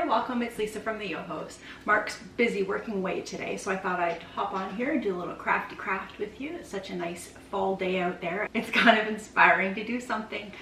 welcome. It's Lisa from the Yo-Hos. Mark's busy working away today, so I thought I'd hop on here and do a little crafty craft with you. It's such a nice fall day out there. It's kind of inspiring to do something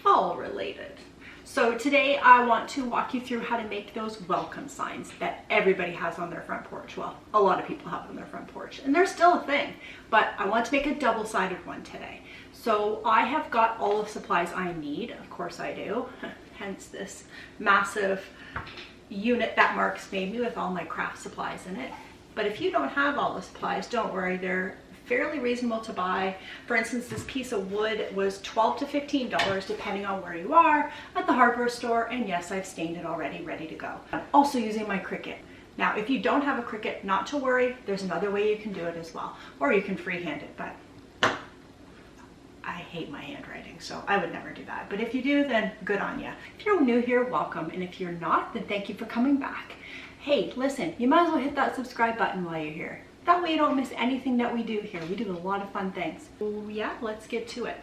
fall related. So today I want to walk you through how to make those welcome signs that everybody has on their front porch. Well, a lot of people have on their front porch, and they're still a thing, but I want to make a double-sided one today. So I have got all the supplies I need. Of course I do. Hence this massive unit that Mark's made me with all my craft supplies in it. But if you don't have all the supplies, don't worry, they're fairly reasonable to buy. For instance, this piece of wood was $12 to $15 depending on where you are at the hardware store, and yes, I've stained it already, ready to go. I'm also using my Cricut. Now, if you don't have a Cricut, not to worry, there's another way you can do it as well, or you can freehand it, but I hate my handwriting, so I would never do that. But if you do, then good on you. If you're new here, welcome. And if you're not, then thank you for coming back. Hey, listen, you might as well hit that subscribe button while you're here. That way you don't miss anything that we do here. We do a lot of fun things. So yeah, let's get to it.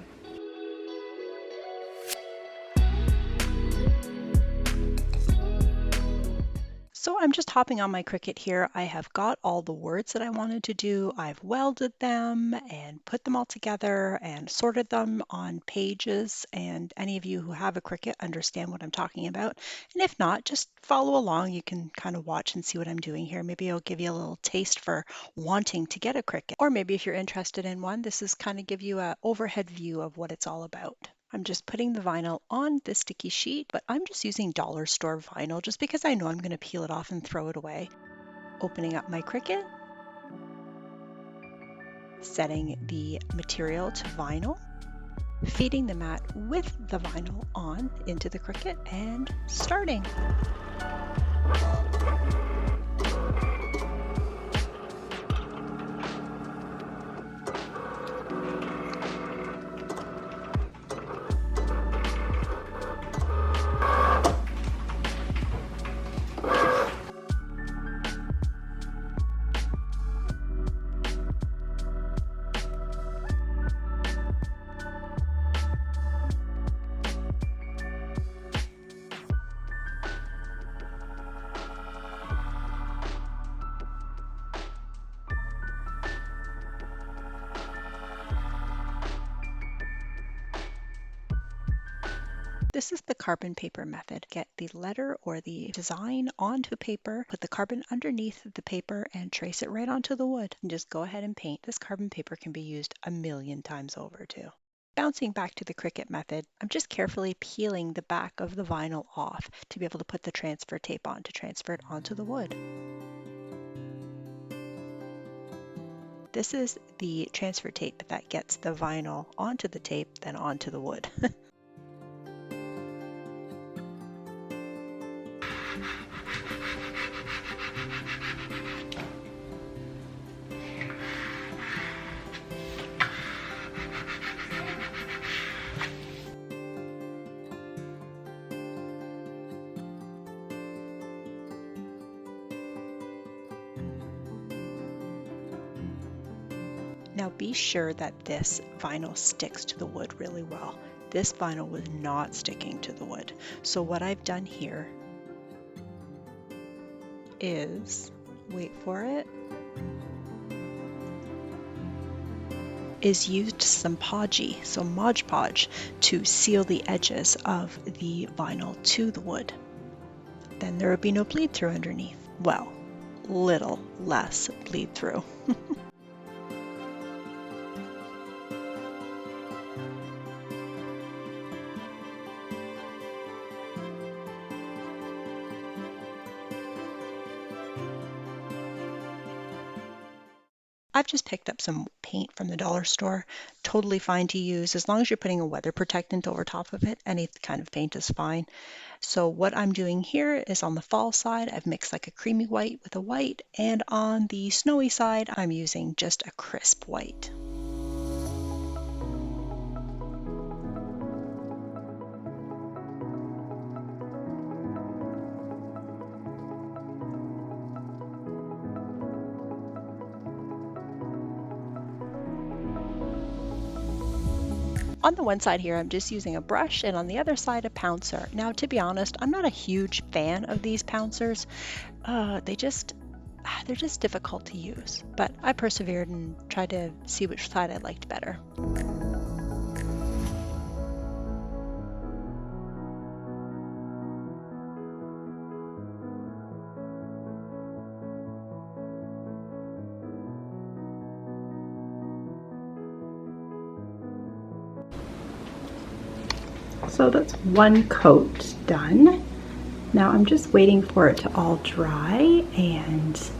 So I'm just hopping on my Cricut here. I have got all the words that I wanted to do. I've welded them and put them all together and sorted them on pages. And any of you who have a Cricut understand what I'm talking about. And if not, just follow along. You can kind of watch and see what I'm doing here. Maybe I'll give you a little taste for wanting to get a Cricut. Or maybe if you're interested in one, this is kind of give you an overhead view of what it's all about. I'm just putting the vinyl on the sticky sheet, but I'm just using dollar store vinyl just because I know I'm going to peel it off and throw it away. Opening up my Cricut, setting the material to vinyl, feeding the mat with the vinyl on into the Cricut, and starting. This is the carbon paper method. Get the letter or the design onto paper, put the carbon underneath the paper, and trace it right onto the wood. And just go ahead and paint. This carbon paper can be used a million times over too. Bouncing back to the Cricut method, I'm just carefully peeling the back of the vinyl off to be able to put the transfer tape on to transfer it onto the wood. This is the transfer tape that gets the vinyl onto the tape, then onto the wood. Now be sure that this vinyl sticks to the wood really well. This vinyl was not sticking to the wood. So what I've done here is, wait for it, is used some podgy, so Mod Podge, to seal the edges of the vinyl to the wood. Then there would be no bleed through underneath. Well, little less bleed through. I've just picked up some paint from the dollar store, totally fine to use as long as you're putting a weather protectant over top of it. Any kind of paint is fine. So what I'm doing here is on the fall side, I've mixed like a creamy white with a white, and on the snowy side, I'm using just a crisp white. On the one side here, I'm just using a brush, and on the other side, a pouncer. Now, to be honest, I'm not a huge fan of these pouncers. They're just difficult to use, but I persevered and tried to see which side I liked better. So that's one coat done. Now I'm just waiting for it to all dry and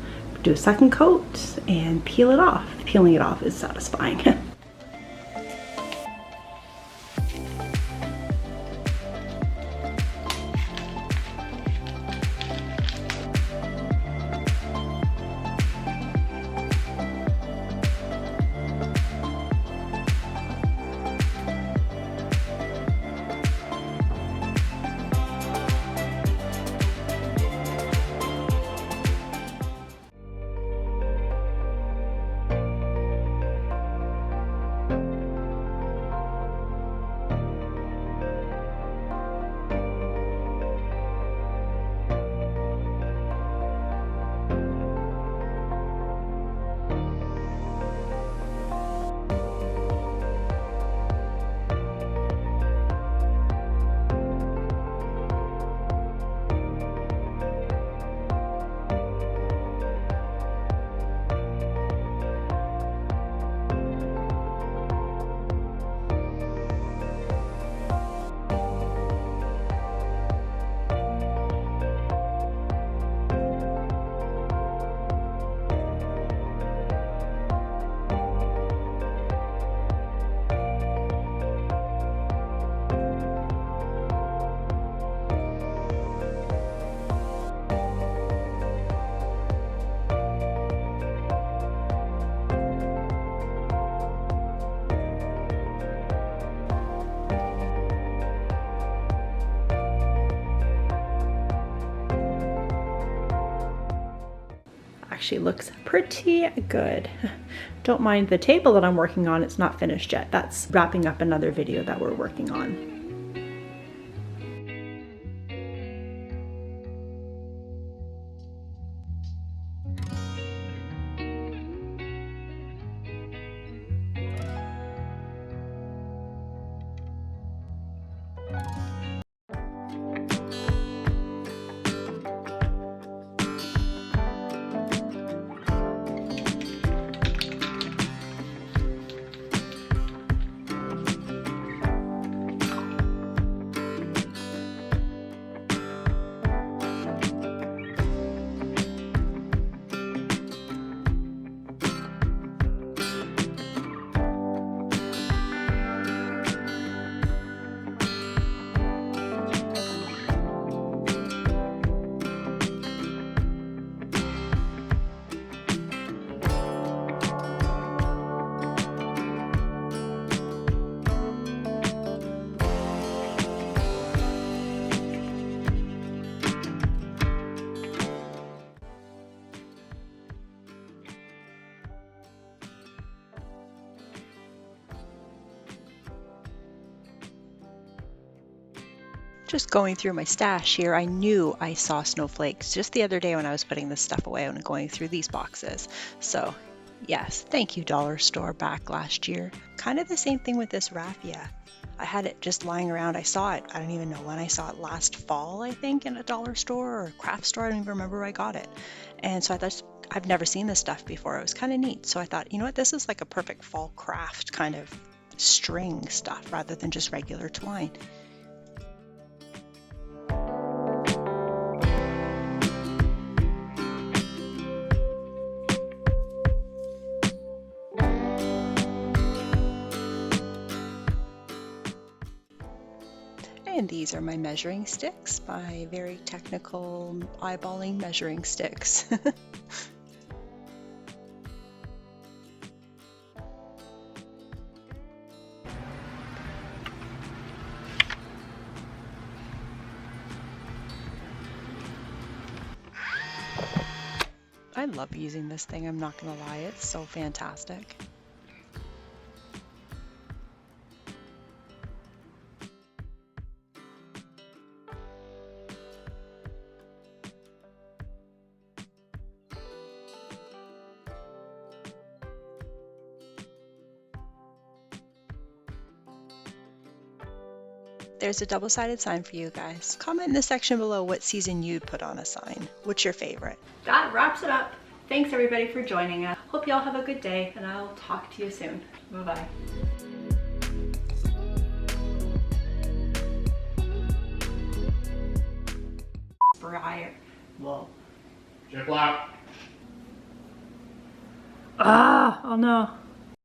do a second coat and peel it off. Peeling it off is satisfying. Actually looks pretty good. Don't mind the table that I'm working on, it's not finished yet. That's wrapping up another video that we're working on. Just going through my stash here, I knew I saw snowflakes just the other day when I was putting this stuff away and going through these boxes. So yes, thank you dollar store back last year. Kind of the same thing with this raffia. I had it just lying around. I saw it, I don't even know when I saw it, last fall, I think, in a dollar store or a craft store. I don't even remember where I got it. And so I thought, I've never seen this stuff before. It was kind of neat. So I thought, you know what, this is like a perfect fall craft kind of string stuff rather than just regular twine. And these are my measuring sticks, my very technical eyeballing measuring sticks. I love using this thing, I'm not gonna lie, it's so fantastic. There's a double-sided sign for you guys. Comment in the section below what season you'd put on a sign. What's your favorite? That wraps it up. Thanks everybody for joining us. Hope you all have a good day, and I'll talk to you soon. Bye-bye. Briar. Whoa. Chip lock. Ah, oh no.